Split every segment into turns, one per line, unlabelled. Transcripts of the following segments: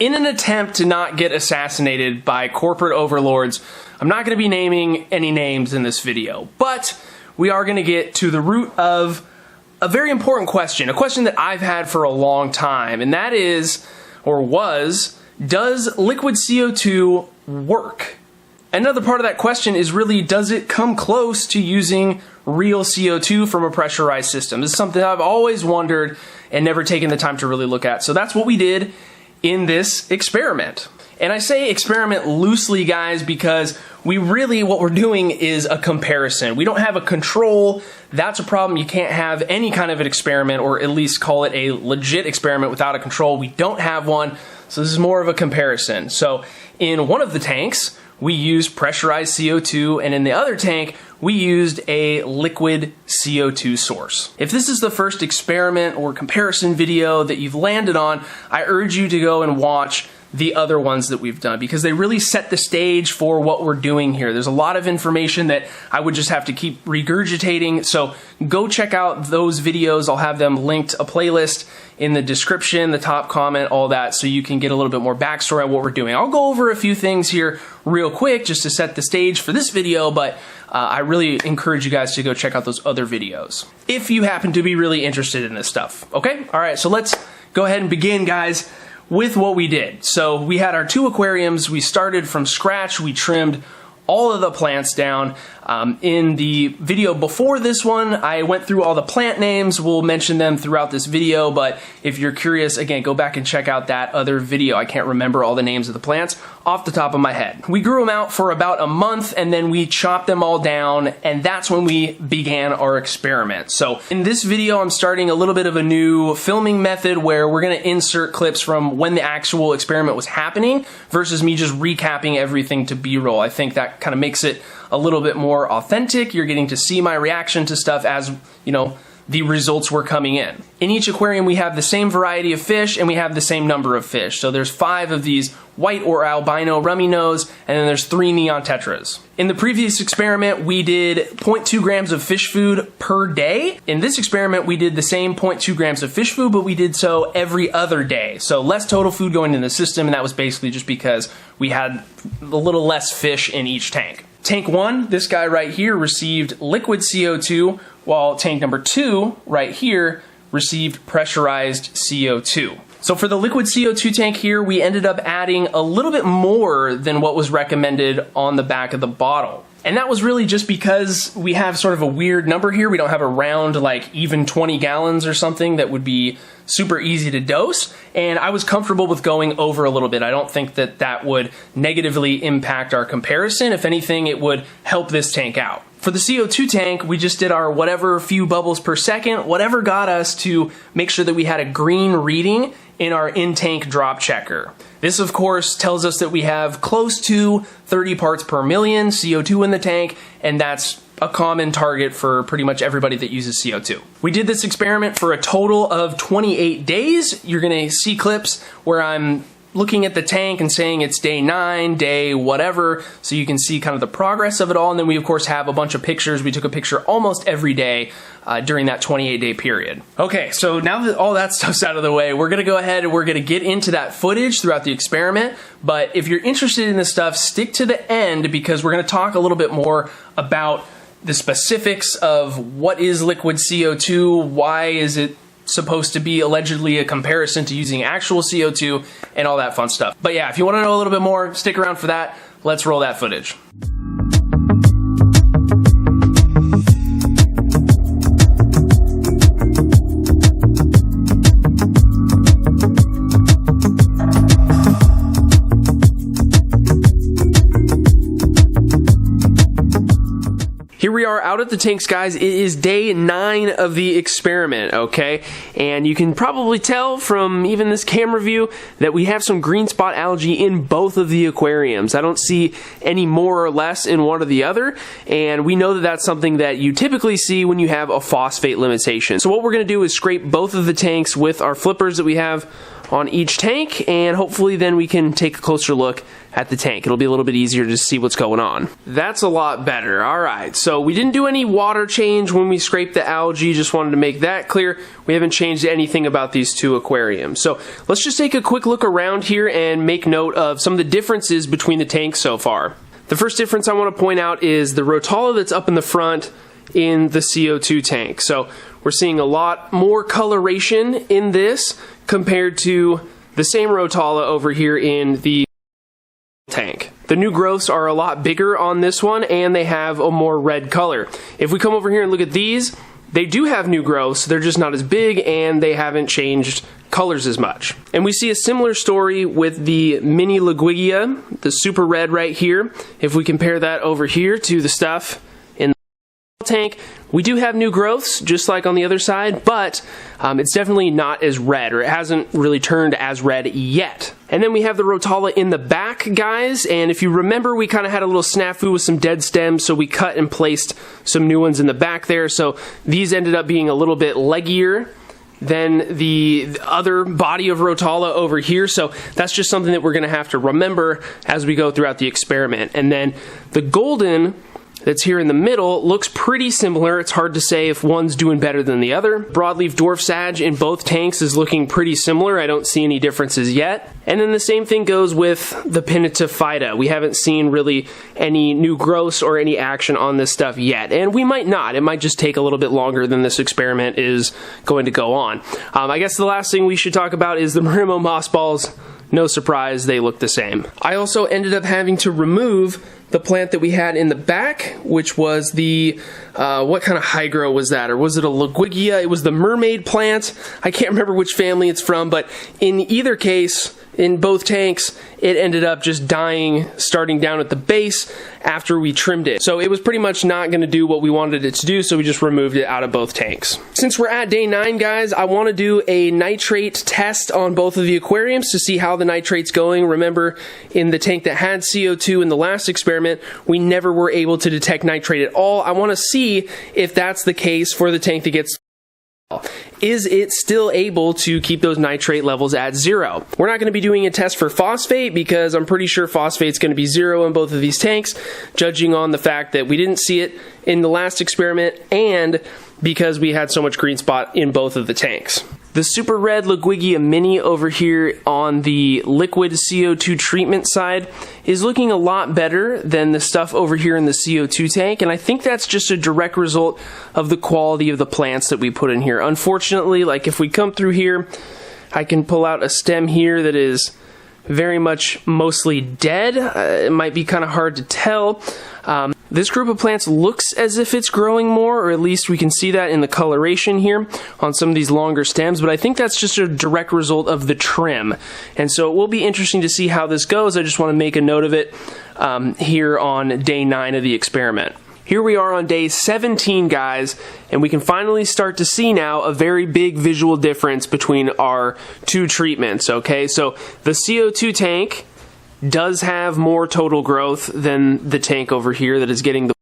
in an attempt to not get assassinated by corporate overlords, I'm not going to be naming any names in this video, but we are going to get to the root of a very important question, a question that I've had for a long time, and that is, or was, does liquid CO2 work? Another part of that question is really, does it come close to using real CO2 from a pressurized system? This is something I've always wondered and never taken the time to really look at. So that's what we did in this experiment. And I say experiment loosely, guys, because what we're doing is a comparison. We don't have a control. That's a problem. You can't have any kind of an experiment, or at least call it a legit experiment, without a control. We don't have one, so this is more of a comparison. So in one of the tanks, we used pressurized CO2, and in the other tank, we used a liquid CO2 source. If this is the first experiment or comparison video that you've landed on, I urge you to go and watch the other ones that we've done, because they really set the stage for what we're doing here. There's a lot of information that I would just have to keep regurgitating, so go check out those videos. I'll have them linked, a playlist in the description, the top comment, all that, so you can get a little bit more backstory on what we're doing. I'll go over a few things here real quick just to set the stage for this video, but I really encourage you guys to go check out those other videos if you happen to be really interested in this stuff. Okay? All right, so let's go ahead and begin, guys, with what we did. So we had our 2 aquariums. We started from scratch. We trimmed all of the plants down. In the video before this one, I went through all the plant names. We'll mention them throughout this video, but if you're curious, again, go back and check out that other video. I can't remember all the names of the plants off the top of my head. We grew them out for about a month, and then we chopped them all down, and that's when we began our experiment. So in this video, I'm starting a little bit of a new filming method where we're gonna insert clips from when the actual experiment was happening versus me just recapping everything to B-roll. I think that kind of makes it a little bit more authentic. You're getting to see my reaction to stuff as, you know, the results were coming in. In each aquarium, we have the same variety of fish, and we have the same number of fish. So there's 5 of these white or albino rummy nose, and then there's 3 neon tetras. In the previous experiment, we did 0.2 grams of fish food per day. In this experiment, we did the same 0.2 grams of fish food, but we did so every other day. So less total food going in the system, and that was basically just because we had a little less fish in each tank. Tank 1, this guy right here, received liquid CO2, while tank number 2, right here, received pressurized CO2. So for the liquid CO2 tank here, we ended up adding a little bit more than what was recommended on the back of the bottle. And that was really just because we have sort of a weird number here. We don't have a round, like, even 20 gallons or something that would be super easy to dose, and I was comfortable with going over a little bit. I don't think that that would negatively impact our comparison. If anything, it would help this tank out. For the CO2 tank, we just did our whatever few bubbles per second, whatever got us to make sure that we had a green reading in our in-tank drop checker. This, of course, tells us that we have close to 30 parts per million CO2 in the tank, and that's a common target for pretty much everybody that uses CO2. We did this experiment for a total of 28 days. You're gonna see clips where I'm looking at the tank and saying it's day 9, day whatever, so you can see kind of the progress of it all. And then we, of course, have a bunch of pictures. We took a picture almost every day during that 28-day period. Okay, so now that all that stuff's out of the way, we're gonna go ahead and we're gonna get into that footage throughout the experiment. But if you're interested in this stuff, stick to the end, because we're gonna talk a little bit more about the specifics of what is liquid CO2, why is it supposed to be allegedly a comparison to using actual CO2, and all that fun stuff. But yeah, if you want to know a little bit more, stick around for that. Let's roll that footage. Here we are out at the tanks, guys. It is day 9 of the experiment, okay? And you can probably tell from even this camera view that we have some green spot algae in both of the aquariums. I don't see any more or less in one or the other, and we know that that's something that you typically see when you have a phosphate limitation. So what we're gonna do is scrape both of the tanks with our flippers that we have on each tank, and hopefully then we can take a closer look at the tank. It'll be a little bit easier to see what's going on. That's a lot better. All right, so we didn't do any water change when we scraped the algae. Just wanted to make that clear. We haven't changed anything about these two aquariums. So let's just take a quick look around here and make note of some of the differences between the tanks so far. The first difference I want to point out is the Rotala that's up in the front in the CO2 tank. So we're seeing a lot more coloration in this compared to the same Rotala over here in the tank. The new growths are a lot bigger on this one, and they have a more red color. If we come over here and look at these, they do have new growths, they're just not as big, and they haven't changed colors as much. And we see a similar story with the mini Liguigia, the super red right here. If we compare that over here to the stuff in the tank, we do have new growths, just like on the other side, but it's definitely not as red, or it hasn't really turned as red yet. And then we have the Rotala in the back, guys, and if you remember, we kind of had a little snafu with some dead stems, so we cut and placed some new ones in the back there, so these ended up being a little bit leggier than the other body of Rotala over here, so that's just something that we're going to have to remember as we go throughout the experiment. And then the golden that's here in the middle looks pretty similar. It's hard to say if one's doing better than the other. Broadleaf dwarf sag in both tanks is looking pretty similar. I don't see any differences yet. And then the same thing goes with the Pinnatophyta. We haven't seen really any new growths or any action on this stuff yet. And we might not. It might just take a little bit longer than this experiment is going to go on. I guess the last thing we should talk about is the Marimo moss balls. No surprise, they look the same. I also ended up having to remove the plant that we had in the back, which was the, what kind of hydro was that? Or was it a Liguigia? It was the mermaid plant. I can't remember which family it's from, but in either case, in both tanks, it ended up just dying, starting down at the base after we trimmed it. So it was pretty much not going to do what we wanted it to do, so we just removed it out of both tanks. Since we're at day 9, guys, I want to do a nitrate test on both of the aquariums to see how the nitrate's going. Remember, in the tank that had CO2 in the last experiment, we never were able to detect nitrate at all. I want to see if that's the case for the tank that gets. Is it still able to keep those nitrate levels at 0? We're not going to be doing a test for phosphate because I'm pretty sure phosphate's going to be 0 in both of these tanks, judging on the fact that we didn't see it in the last experiment and because we had so much green spot in both of the tanks. The super red Liguigia mini over here on the liquid CO2 treatment side is looking a lot better than the stuff over here in the CO2 tank, and I think that's just a direct result of the quality of the plants that we put in here. Unfortunately, like if we come through here, I can pull out a stem here that is very much mostly dead. It might be kind of hard to tell. This group of plants looks as if it's growing more, or at least we can see that in the coloration here on some of these longer stems, but I think that's just a direct result of the trim. And so it will be interesting to see how this goes. I just want to make a note of it here on day 9 of the experiment. Here we are on day 17, guys, and we can finally start to see now a very big visual difference between our two treatments, okay? So the CO2 tank does have more total growth than the tank over here that is getting the.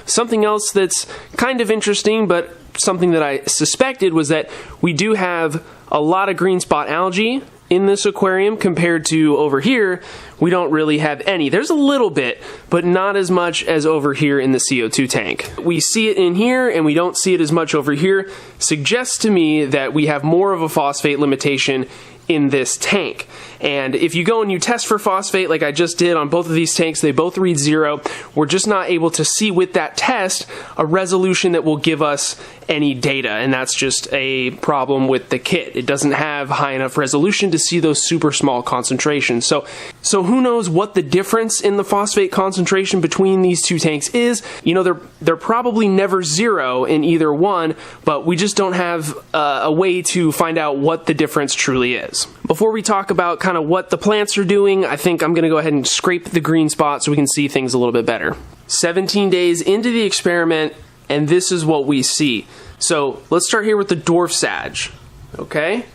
Something else that's kind of interesting, but something that I suspected, was that we do have a lot of green spot algae in this aquarium compared to over here. We don't really have any. There's a little bit, but not as much as over here in the CO2 tank. We see it in here and we don't see it as much over here. Suggests to me that we have more of a phosphate limitation in this tank. And if you go and you test for phosphate like I just did on both of these tanks, they both read 0. We're just not able to see with that test a resolution that will give us any data, and that's just a problem with the kit. It doesn't have high enough resolution to see those super small concentrations. So who knows what the difference in the phosphate concentration between these two tanks is. You know, they're probably never 0 in either one, but we just don't have a way to find out what the difference truly is. Before we talk about kind of what the plants are doing, I think I'm going to go ahead and scrape the green spot so we can see things a little bit better. 17 days into the experiment, and this is what we see. So let's start here with the dwarf sag, okay?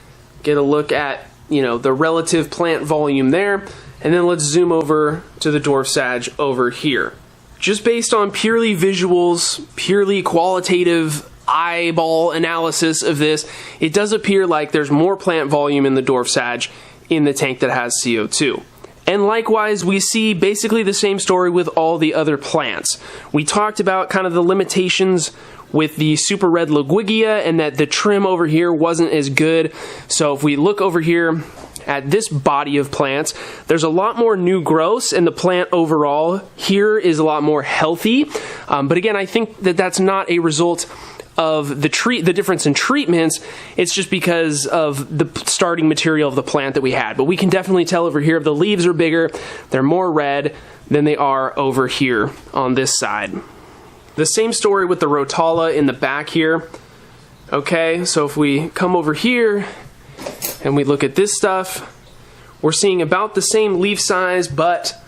Get a look at, you know, the relative plant volume there, and then let's zoom over to the dwarf sag over here. Just based on purely visuals, purely qualitative eyeball analysis of this, it does appear like there's more plant volume in the dwarf sage in the tank that has CO2. And likewise, we see basically the same story with all the other plants. We talked about kind of the limitations with the super red Liguigia and that the trim over here wasn't as good. So if we look over here at this body of plants, there's a lot more new growths, and the plant overall here is a lot more healthy. But again, I think that that's not a result of the difference in treatments. It's just because of the starting material of the plant that we had. But we can definitely tell over here the leaves are bigger, they're more red than they are over here on this side. The same story with the Rotala in the back here. Okay, so if we come over here and we look at this stuff, we're seeing about the same leaf size, but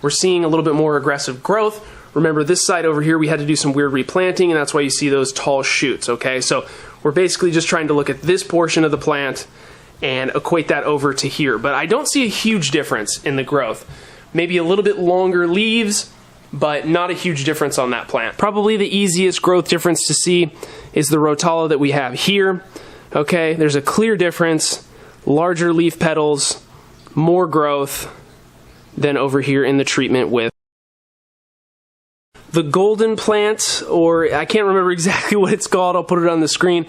we're seeing a little bit more aggressive growth. Remember, this side over here, we had to do some weird replanting, and that's why you see those tall shoots, okay? So we're basically just trying to look at this portion of the plant and equate that over to here. But I don't see a huge difference in the growth. Maybe a little bit longer leaves, but not a huge difference on that plant. Probably the easiest growth difference to see is the Rotala that we have here. Okay, there's a clear difference, larger leaf petals, more growth than over here in the treatment with the golden plant, or I can't remember exactly what it's called, I'll put it on the screen,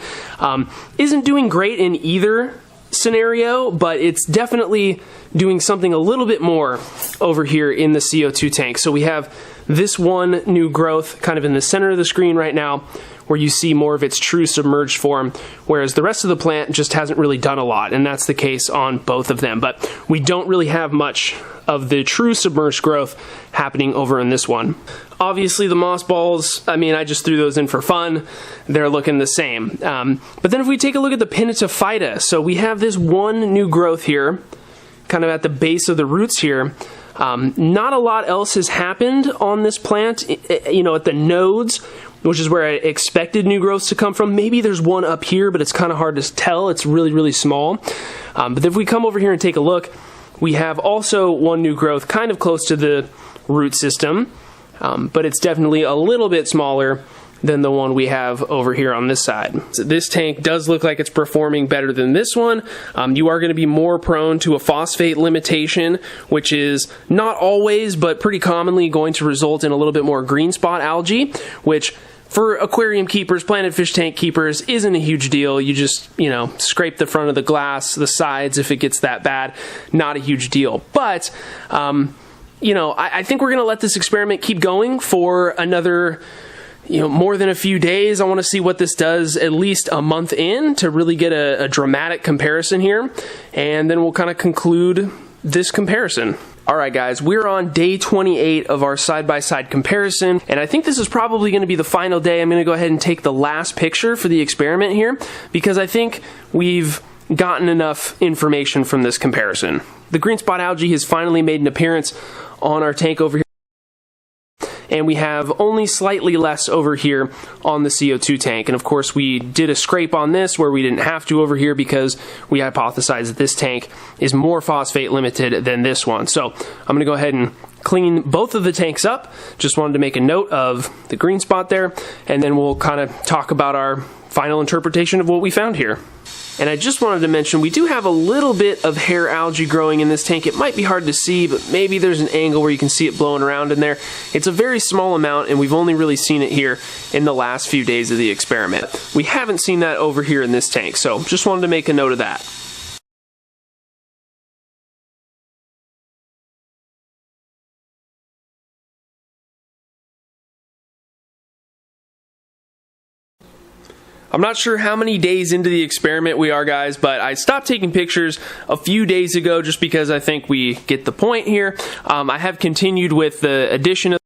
isn't doing great in either scenario, but it's definitely doing something a little bit more over here in the CO2 tank. So we have this one new growth kind of in the center of the screen right now, where you see more of its true submerged form, whereas the rest of the plant just hasn't really done a lot, and that's the case on both of them. But we don't really have much of the true submerged growth happening over in this one. Obviously the moss balls, I mean, I just threw those in for fun. They're looking the same. But then if we take a look at the Pinnatophyta, so we have this one new growth here, kind of at the base of the roots here. Not a lot else has happened on this plant, you know, at the nodes, which is where I expected new growths to come from. Maybe there's one up here, but it's kind of hard to tell. It's really, really small. But if we come over here and take a look, we have also one new growth kind of close to the root system, but it's definitely a little bit smaller than the one we have over here on this side. So this tank does look like it's performing better than this one. You are going to be more prone to a phosphate limitation, which is not always, but pretty commonly going to result in a little bit more green spot algae, which for aquarium keepers, planted fish tank keepers, isn't a huge deal. You just, you know, scrape the front of the glass, the sides if it gets that bad. Not a huge deal. But, you know, I think we're going to let this experiment keep going for another, you know, more than a few days. I want to see what this does at least a month in to really get a dramatic comparison here. And then we'll kind of conclude this comparison. Alright guys, we're on day 28 of our side-by-side comparison, and I think this is probably going to be the final day. I'm going to go ahead and take the last picture for the experiment here, because I think we've gotten enough information from this comparison. The green spot algae has finally made an appearance on our tank over here, and we have only slightly less over here on the CO2 tank. And of course we did a scrape on this where we didn't have to over here because we hypothesized that this tank is more phosphate limited than this one. So I'm going to go ahead and clean both of the tanks up. Just wanted to make a note of the green spot there, and then we'll kind of talk about our final interpretation of what we found here. And I just wanted to mention, we do have a little bit of hair algae growing in this tank. It might be hard to see, but maybe there's an angle where you can see it blowing around in there. It's a very small amount, and we've only really seen it here in the last few days of the experiment. We haven't seen that over here in this tank, so just wanted to make a note of that. I'm not sure how many days into the experiment we are, guys, but I stopped taking pictures a few days ago just because I think we get the point here. I have continued with the addition of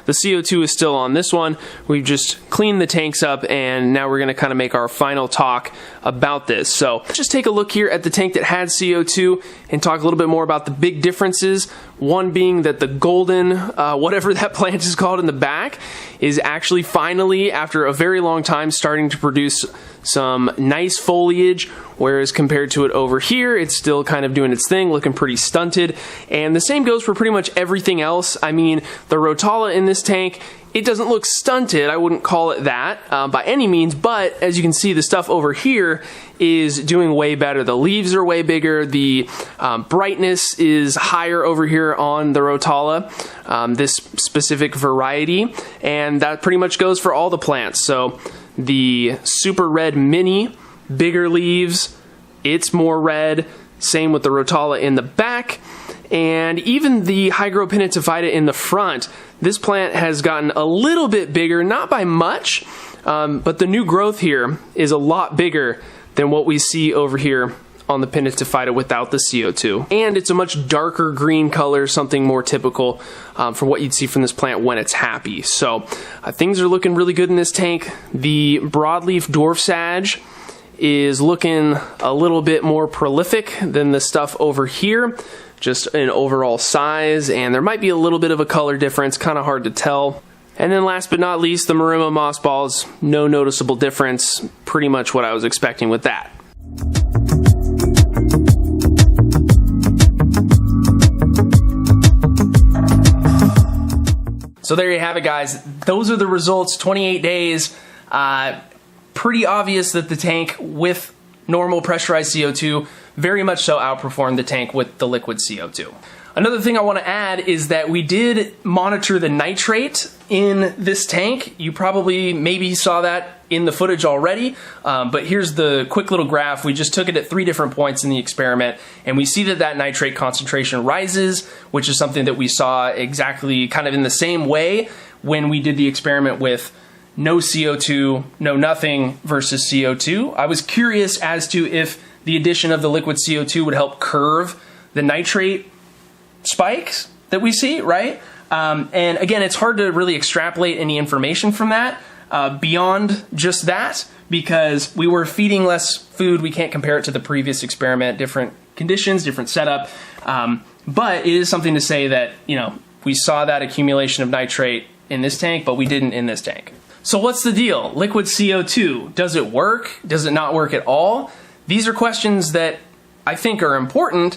the CO2 is still on this one. We've just cleaned the tanks up, and now we're going to kind of make our final talk about this. So let's just take a look here at the tank that had CO2 and talk a little bit more about the big differences. One being that the golden, whatever that plant is called in the back, is actually finally, after a very long time, starting to produce some nice foliage, whereas compared to it over here, it's still kind of doing its thing, looking pretty stunted. And the same goes for pretty much everything else. I mean, the Rotala in this tank It doesn't look stunted, I wouldn't call it that by any means, but as you can see, the stuff over here is doing way better. The leaves are way bigger, the brightness is higher over here on the Rotala, this specific variety, and that pretty much goes for all the plants. So the Super Red Mini, bigger leaves, it's more red, same with the Rotala in the back, and even the Hygropenetifida in the front. This plant has gotten a little bit bigger, not by much, but the new growth here is a lot bigger than what we see over here on the Penetifida without the CO2. And it's a much darker green color, something more typical from what you'd see from this plant when it's happy. So things are looking really good in this tank. The broadleaf dwarf sage is looking a little bit more prolific than the stuff over here, just in overall size, and there might be a little bit of a color difference, kind of hard to tell. And then last but not least, the Marimo moss balls, no noticeable difference, pretty much what I was expecting with that. So there you have it, guys. Those are the results, 28 days. Pretty obvious that the tank with normal pressurized CO2 very much so outperformed the tank with the liquid CO2. Another thing I want to add is that we did monitor the nitrate in this tank. You probably maybe saw that in the footage already, but here's the quick little graph. We just took it at 3 different points in the experiment, and we see that that nitrate concentration rises, which is something that we saw exactly kind of in the same way when we did the experiment with no CO2, no nothing versus CO2. I was curious as to if the addition of the liquid CO2 would help curve the nitrate spikes that we see, right? And again, it's hard to really extrapolate any information from that beyond just that, because we were feeding less food. We can't compare it to the previous experiment, different conditions, different setup. But it is something to say that, you know, we saw that accumulation of nitrate in this tank, but we didn't in this tank. So what's the deal? Liquid CO2, does it work? Does it not work at all? These are questions that I think are important.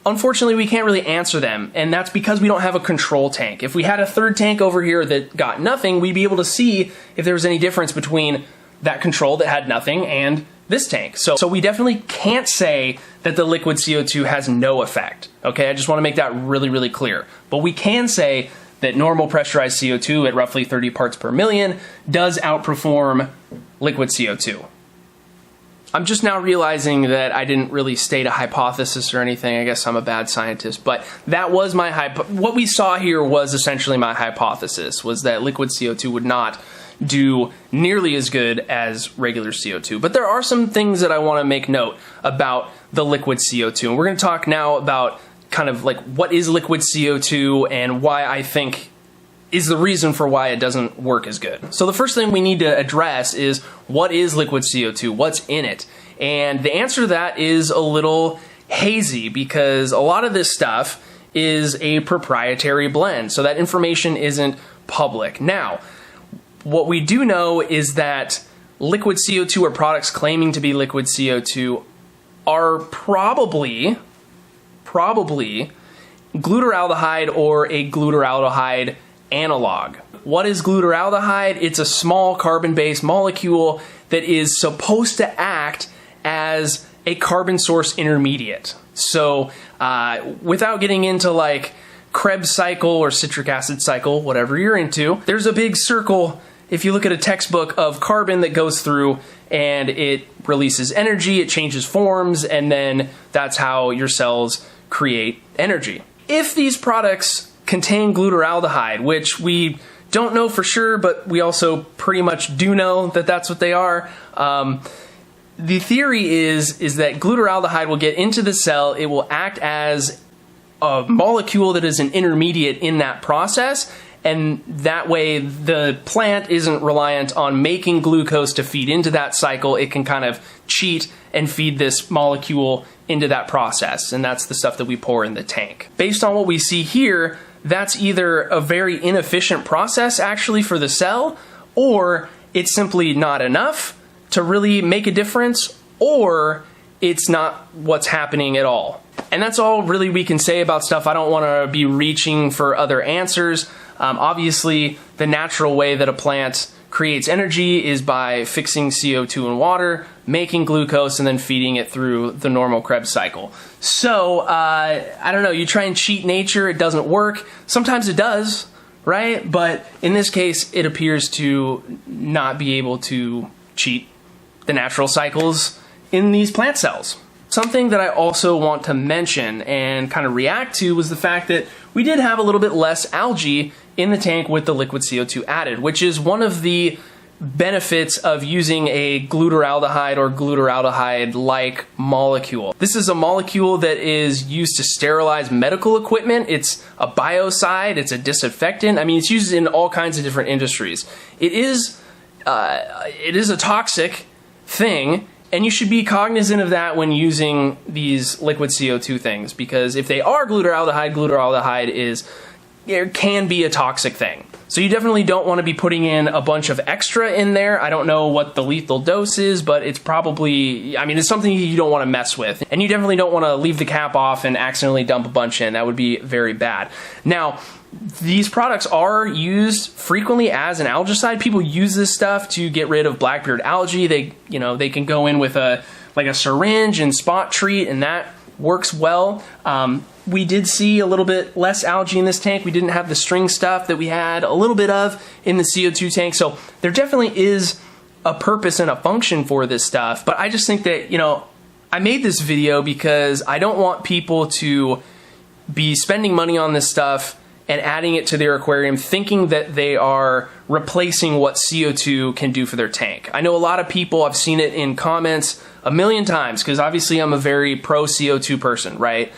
Unfortunately, we can't really answer them, and that's because we don't have a control tank. If we had a third tank over here that got nothing, we'd be able to see if there was any difference between that control that had nothing and this tank. So we definitely can't say that the liquid CO2 has no effect. Okay, I just want to make that really, really clear. But we can say that normal pressurized CO2 at roughly 30 parts per million does outperform liquid CO2. I'm just now realizing that I didn't really state a hypothesis or anything. I guess I'm a bad scientist, but that was my what we saw here was essentially my hypothesis, was that liquid CO2 would not do nearly as good as regular CO2. But there are some things that I want to make note about the liquid CO2. And we're going to talk now about kind of like what is liquid CO2 and why I think is the reason for why it doesn't work as good. So the first thing we need to address is, what is liquid CO2? What's in it? And the answer to that is a little hazy, because a lot of this stuff is a proprietary blend, so that information isn't public. Now, what we do know is that liquid CO2 or products claiming to be liquid CO2 are probably glutaraldehyde or a glutaraldehyde analog. What is glutaraldehyde? It's a small carbon-based molecule that is supposed to act as a carbon source intermediate. So without getting into like Krebs cycle or citric acid cycle, whatever you're into, there's a big circle, if you look at a textbook, of carbon that goes through and it releases energy, it changes forms, and then that's how your cells create energy. If these products contain glutaraldehyde, which we don't know for sure, but we also pretty much do know that that's what they are, the theory is that glutaraldehyde will get into the cell, it will act as a molecule that is an intermediate in that process, and that way the plant isn't reliant on making glucose to feed into that cycle. It can kind of cheat and feed this molecule into that process, and that's the stuff that we pour in the tank. Based on what we see here, that's either a very inefficient process actually for the cell, or it's simply not enough to really make a difference, or it's not what's happening at all. And that's all really we can say about stuff. I don't want to be reaching for other answers. Obviously, the natural way that a plant creates energy is by fixing CO2 in water, making glucose, and then feeding it through the normal Krebs cycle. So, I don't know, you try and cheat nature, it doesn't work. Sometimes it does, right? But in this case, it appears to not be able to cheat the natural cycles in these plant cells. Something that I also want to mention and kind of react to was the fact that we did have a little bit less algae in the tank with the liquid CO2 added, which is one of the benefits of using a glutaraldehyde or glutaraldehyde-like molecule. This is a molecule that is used to sterilize medical equipment. It's a biocide, it's a disinfectant. I mean, it's used in all kinds of different industries. It is a toxic thing, and you should be cognizant of that when using these liquid CO2 things, because if they are glutaraldehyde, can be a toxic thing. So you definitely don't want to be putting in a bunch of extra in there. I don't know what the lethal dose is, but it's probably, I mean, it's something you don't want to mess with. And you definitely don't want to leave the cap off and accidentally dump a bunch in. That would be very bad. Now, these products are used frequently as an algicide. People use this stuff to get rid of blackbeard algae. They can go in with a syringe and spot treat, and that works well. We did see a little bit less algae in this tank. We didn't have the string stuff that we had a little bit of in the CO2 tank. So there definitely is a purpose and a function for this stuff. But I just think that, I made this video because I don't want people to be spending money on this stuff and adding it to their aquarium thinking that they are replacing what CO2 can do for their tank. I know a lot of people, I've seen it in comments a million times, because obviously I'm a very pro CO2 person, right?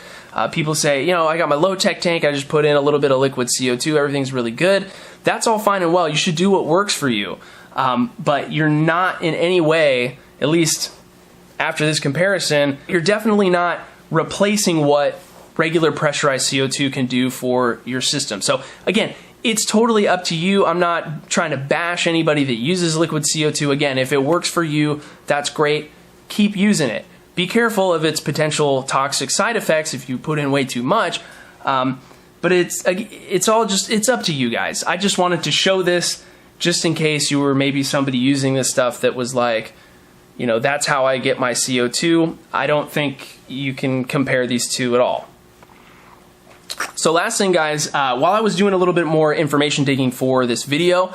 People say, I got my low-tech tank, I just put in a little bit of liquid CO2, everything's really good. That's all fine and well. You should do what works for you. But you're not in any way, at least after this comparison, you're definitely not replacing what regular pressurized CO2 can do for your system. So again, it's totally up to you. I'm not trying to bash anybody that uses liquid CO2. Again, if it works for you, that's great. Keep using it. Be careful of its potential toxic side effects if you put in way too much. But it's up to you guys. I just wanted to show this just in case you were maybe somebody using this stuff that was like, that's how I get my CO2. I don't think you can compare these two at all. So last thing, guys, while I was doing a little bit more information digging for this video,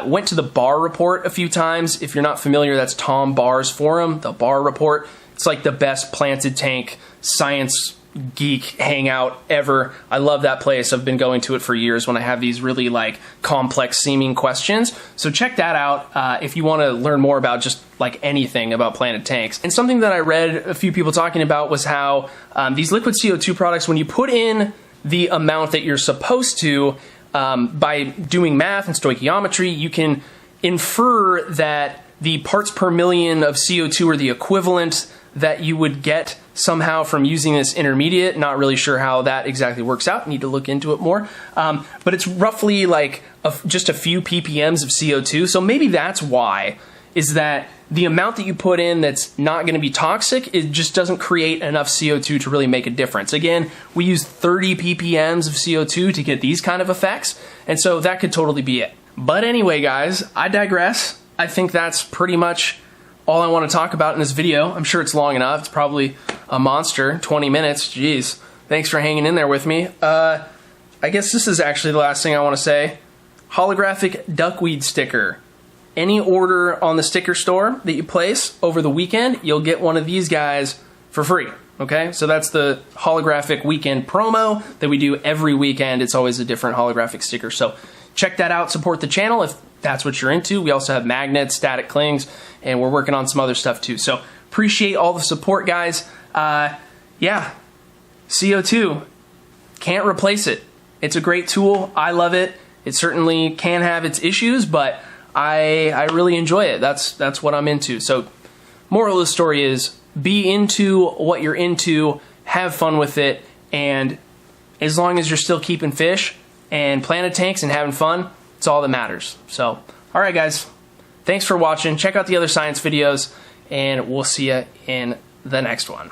went to the Barr Report a few times. If you're not familiar, that's Tom Barr's forum, the Barr Report. It's like the best planted tank science geek hangout ever. I love that place. I've been going to it for years when I have these really complex seeming questions. So check that out if you want to learn more about just anything about planted tanks. And something that I read a few people talking about was how these liquid CO2 products, when you put in the amount that you're supposed to, by doing math and stoichiometry, you can infer that the parts per million of CO2 are the equivalent that you would get somehow from using this intermediate. Not really sure how that exactly works out. Need to look into it more. But it's roughly just a few ppms of CO2. So maybe that's why, is that the amount that you put in that's not going to be toxic, it just doesn't create enough CO2 to really make a difference. Again, we use 30 ppms of CO2 to get these kind of effects, and so that could totally be it. But anyway, guys, I digress. I think that's pretty much all I want to talk about in this video. I'm sure it's long enough. It's probably a monster, 20 minutes. Jeez. Thanks for hanging in there with me. I guess this is actually the last thing I want to say. Holographic duckweed sticker. Any order on the sticker store that you place over the weekend, you'll get one of these guys for free. Okay, so that's the holographic weekend promo that we do every weekend. It's always a different holographic sticker. So check that out. Support the channel if that's what you're into. We also have magnets, static clings, and we're working on some other stuff too. So appreciate all the support, guys. Yeah, CO2, can't replace it. It's a great tool. I love it. It certainly can have its issues, but I really enjoy it. That's what I'm into. So moral of the story is, be into what you're into, have fun with it, and as long as you're still keeping fish and planted tanks and having fun, it's all that matters. So, all right, guys, thanks for watching. Check out the other science videos, and we'll see you in the next one.